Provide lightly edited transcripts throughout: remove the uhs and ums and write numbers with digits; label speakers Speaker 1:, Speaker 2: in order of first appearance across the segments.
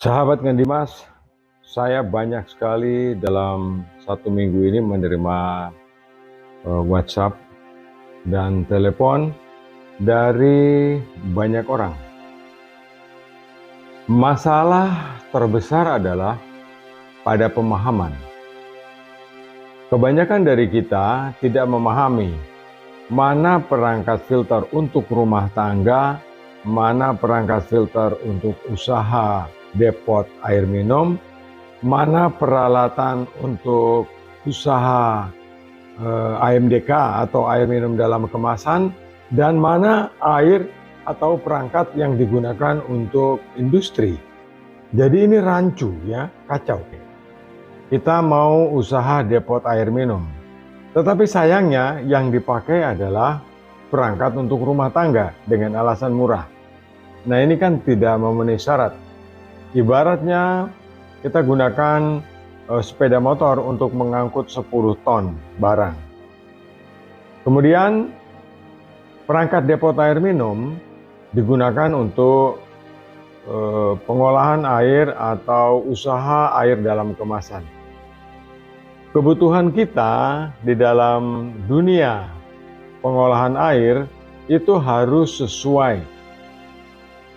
Speaker 1: Sahabat Kang Dimas, saya banyak sekali dalam 1 minggu ini menerima WhatsApp dan telepon dari banyak orang. Masalah terbesar adalah pada pemahaman. Kebanyakan dari kita tidak memahami mana perangkat filter untuk rumah tangga, mana perangkat filter untuk usaha depot air minum, mana peralatan untuk usaha AMDK atau air minum dalam kemasan, dan mana air atau perangkat yang digunakan untuk industri. Jadi ini rancu ya, kacau. Kita mau usaha depot air minum, tetapi sayangnya yang dipakai adalah perangkat untuk rumah tangga dengan alasan murah. Nah ini kan tidak memenuhi syarat. Ibaratnya kita gunakan sepeda motor untuk mengangkut 10 ton barang. Kemudian perangkat depot air minum digunakan untuk pengolahan air atau usaha air dalam kemasan. Kebutuhan kita di dalam dunia pengolahan air itu harus sesuai.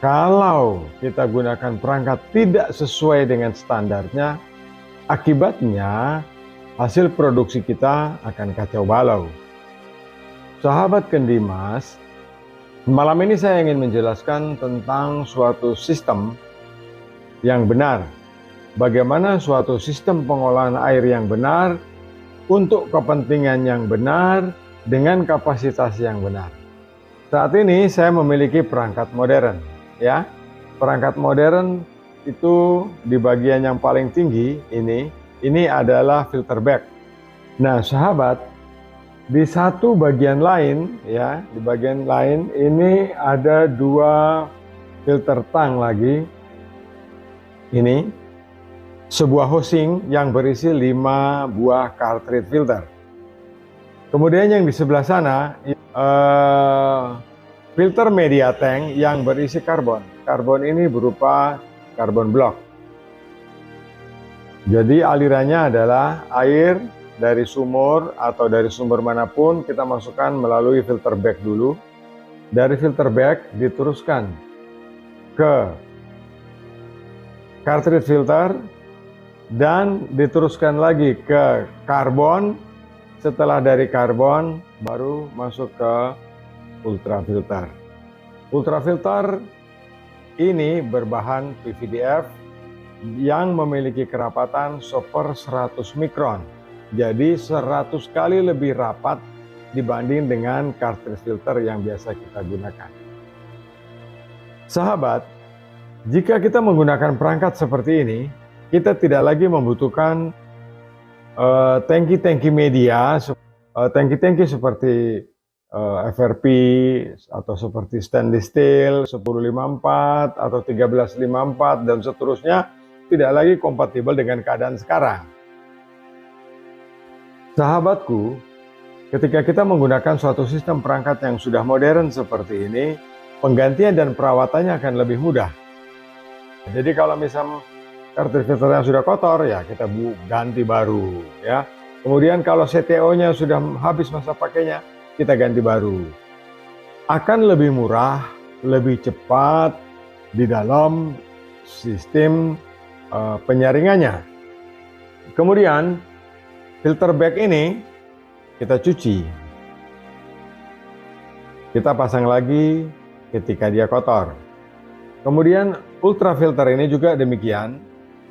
Speaker 1: Kalau kita gunakan perangkat tidak sesuai dengan standarnya, akibatnya hasil produksi kita akan kacau balau. Sahabat Kang Dimas, malam ini saya ingin menjelaskan tentang suatu sistem yang benar. Bagaimana suatu sistem pengolahan air yang benar untuk kepentingan yang benar dengan kapasitas yang benar. Saat ini saya memiliki perangkat modern, ya. Perangkat modern itu di bagian yang paling tinggi ini adalah filter bag. Nah, sahabat, di satu bagian lain ya, di bagian lain ini ada 2 filter tank lagi. Ini sebuah housing yang berisi 5 buah cartridge filter. Kemudian yang di sebelah sana filter media tank yang berisi karbon. Karbon ini berupa karbon block. Jadi alirannya adalah air dari sumur atau dari sumber manapun kita masukkan melalui filter bag dulu. Dari filter bag diteruskan ke cartridge filter dan diteruskan lagi ke karbon. Setelah dari karbon baru masuk ke ultrafilter. Ultrafilter ini berbahan PVDF yang memiliki kerapatan 1/100 mikron. Jadi 100 kali lebih rapat dibanding dengan cartridge filter yang biasa kita gunakan. Sahabat, jika kita menggunakan perangkat seperti ini, kita tidak lagi membutuhkan tangki-tangki media, tangki-tangki seperti FRP atau seperti stainless steel 1054 atau 1354 dan seterusnya, tidak lagi kompatibel dengan keadaan sekarang. Sahabatku, ketika kita menggunakan suatu sistem perangkat yang sudah modern seperti ini, penggantian dan perawatannya akan lebih mudah. Jadi kalau misal cartridge filter yang sudah kotor, ya kita ganti baru ya. Kemudian kalau CTO-nya sudah habis masa pakainya, kita ganti baru. Akan lebih murah, lebih cepat di dalam sistem penyaringannya. Kemudian filter bag ini kita cuci. Kita pasang lagi ketika dia kotor. Kemudian ultrafilter ini juga demikian.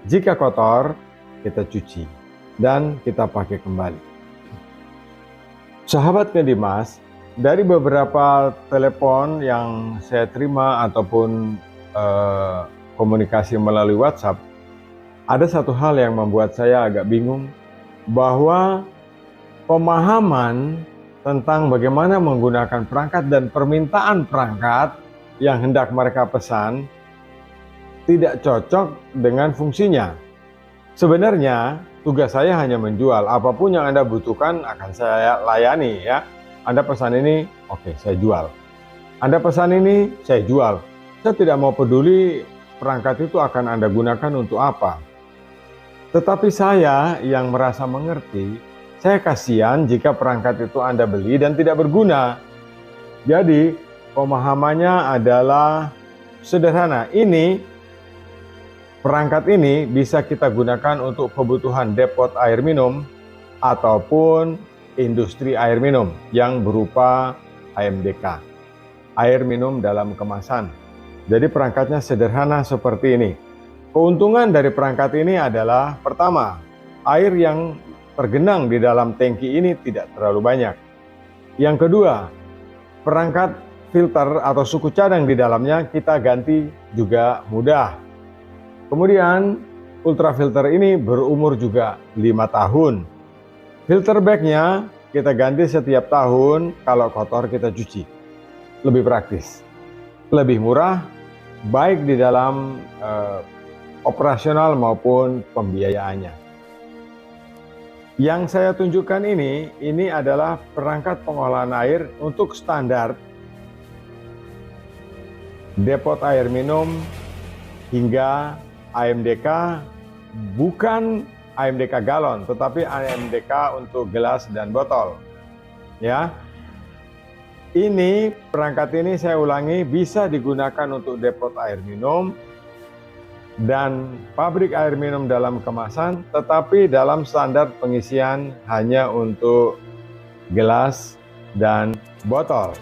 Speaker 1: Jika kotor, kita cuci dan kita pakai kembali. Sahabat Kang Dimas, dari beberapa telepon yang saya terima ataupun komunikasi melalui WhatsApp, ada satu hal yang membuat saya agak bingung, bahwa pemahaman tentang bagaimana menggunakan perangkat dan permintaan perangkat yang hendak mereka pesan tidak cocok dengan fungsinya. Sebenarnya tugas saya hanya menjual. Apapun yang Anda butuhkan akan saya layani ya. Anda pesan ini, oke, saya jual. Anda pesan ini, saya jual. Saya tidak mau peduli perangkat itu akan Anda gunakan untuk apa. Tetapi saya yang merasa mengerti, saya kasihan jika perangkat itu Anda beli dan tidak berguna. Jadi, pemahamannya adalah sederhana. Perangkat ini bisa kita gunakan untuk kebutuhan depot air minum ataupun industri air minum yang berupa AMDK, air minum dalam kemasan. Jadi perangkatnya sederhana seperti ini. Keuntungan dari perangkat ini adalah, pertama, air yang tergenang di dalam tangki ini tidak terlalu banyak. Yang kedua, perangkat filter atau suku cadang di dalamnya kita ganti juga mudah. Kemudian ultrafilter ini berumur juga 5 tahun. Filter bagnya kita ganti setiap tahun, kalau kotor kita cuci. Lebih praktis, lebih murah, baik di dalam operasional maupun pembiayaannya. Yang saya tunjukkan ini adalah perangkat pengolahan air untuk standar depot air minum hingga AMDK, bukan AMDK galon, tetapi AMDK untuk gelas dan botol. Ya, perangkat ini saya ulangi bisa digunakan untuk depot air minum dan pabrik air minum dalam kemasan, tetapi dalam standar pengisian hanya untuk gelas dan botol.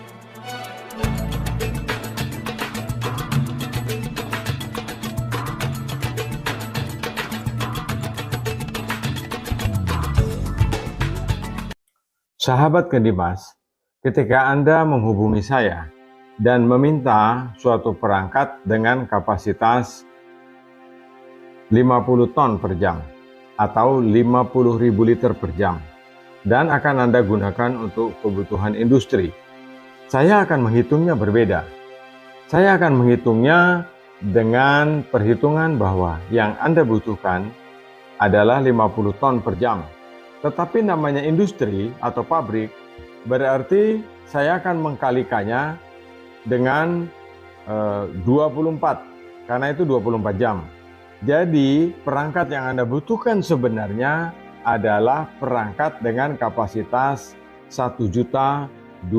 Speaker 1: Sahabat Kendimas, ketika Anda menghubungi saya dan meminta suatu perangkat dengan kapasitas 50 ton per jam atau 50.000 liter per jam dan akan Anda gunakan untuk kebutuhan industri, saya akan menghitungnya berbeda. Saya akan menghitungnya dengan perhitungan bahwa yang Anda butuhkan adalah 50 ton per jam. Tetapi namanya industri atau pabrik, berarti saya akan mengkalikannya dengan 24, karena itu 24 jam. Jadi perangkat yang Anda butuhkan sebenarnya adalah perangkat dengan kapasitas 1.200.000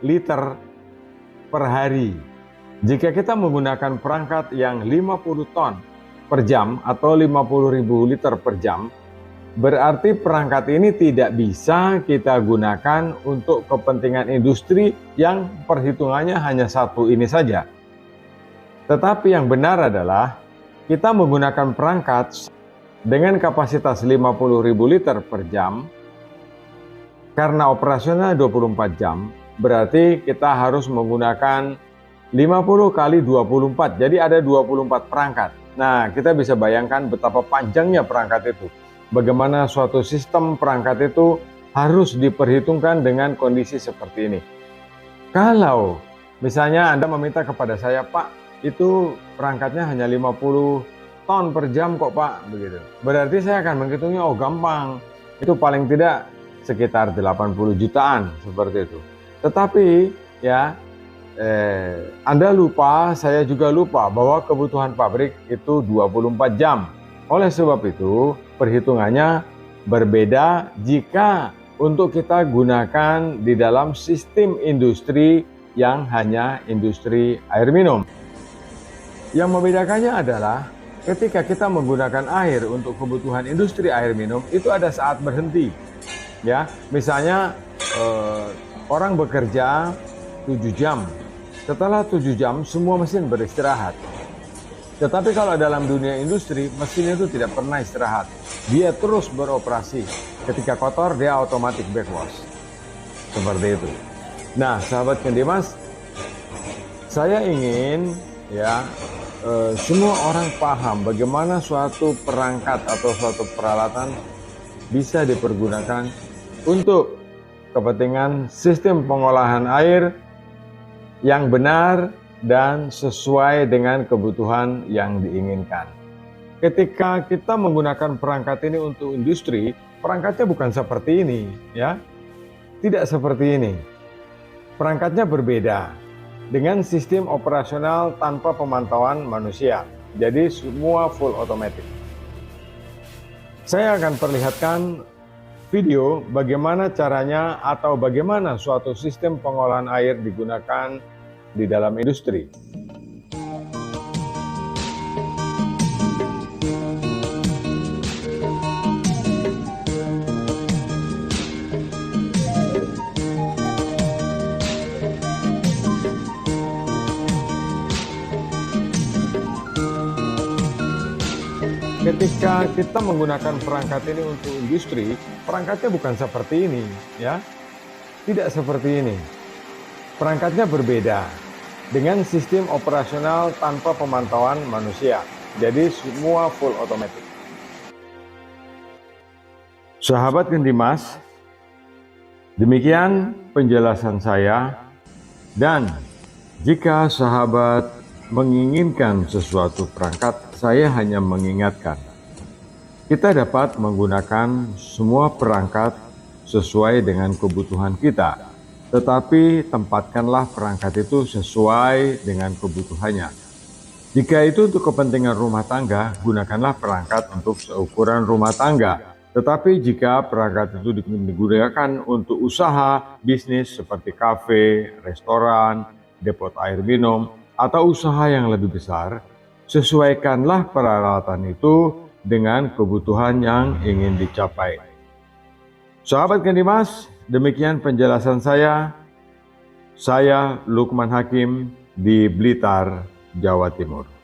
Speaker 1: liter per hari. Jika kita menggunakan perangkat yang 50 ton per jam atau 50.000 liter per jam, berarti perangkat ini tidak bisa kita gunakan untuk kepentingan industri yang perhitungannya hanya satu ini saja. Tetapi yang benar adalah kita menggunakan perangkat dengan kapasitas 50.000 liter per jam, karena operasional 24 jam, berarti kita harus menggunakan 50 kali 24, jadi ada 24 perangkat. Nah, kita bisa bayangkan betapa panjangnya perangkat itu. Bagaimana suatu sistem perangkat itu harus diperhitungkan dengan kondisi seperti ini. Kalau misalnya Anda meminta kepada saya, Pak, itu perangkatnya hanya 50 ton per jam kok Pak, begitu. Berarti saya akan menghitungnya, oh gampang, itu paling tidak sekitar 80 jutaan, seperti itu. Tetapi ya, Anda lupa, saya juga lupa bahwa kebutuhan pabrik itu 24 jam. Oleh sebab itu, perhitungannya berbeda jika untuk kita gunakan di dalam sistem industri yang hanya industri air minum. Yang membedakannya adalah ketika kita menggunakan air untuk kebutuhan industri air minum, itu ada saat berhenti. Ya, misalnya orang bekerja 7 jam. Setelah 7 jam, semua mesin beristirahat. Tetapi kalau dalam dunia industri, mesin itu tidak pernah istirahat. Dia terus beroperasi. Ketika kotor, dia otomatis backwash. Seperti itu. Nah, sahabat Kendimas, saya ingin semua orang paham bagaimana suatu perangkat atau suatu peralatan bisa dipergunakan untuk kepentingan sistem pengolahan air yang benar dan sesuai dengan kebutuhan yang diinginkan. Ketika kita menggunakan perangkat ini untuk industri, perangkatnya bukan seperti ini, ya. Tidak seperti ini. Perangkatnya berbeda. dengan sistem operasional tanpa pemantauan manusia. Jadi semua full automatic. Saya akan perlihatkan video bagaimana caranya atau bagaimana suatu sistem pengolahan air digunakan di dalam industri. Ketika kita menggunakan perangkat ini untuk industri, perangkatnya bukan seperti ini, ya. Tidak seperti ini. Perangkatnya berbeda dengan sistem operasional tanpa pemantauan manusia. Jadi semua full automatic. Sahabat Gendimas, demikian penjelasan saya, dan jika sahabat menginginkan sesuatu perangkat, saya hanya mengingatkan, kita dapat menggunakan semua perangkat sesuai dengan kebutuhan kita, tetapi tempatkanlah perangkat itu sesuai dengan kebutuhannya. Jika itu untuk kepentingan rumah tangga, gunakanlah perangkat untuk seukuran rumah tangga. Tetapi jika perangkat itu digunakan untuk usaha bisnis seperti kafe, restoran, depot air minum, atau usaha yang lebih besar, sesuaikanlah peralatan itu dengan kebutuhan yang ingin dicapai. Sahabat Gendimas, demikian penjelasan saya. Saya Lukman Hakim di Blitar, Jawa Timur.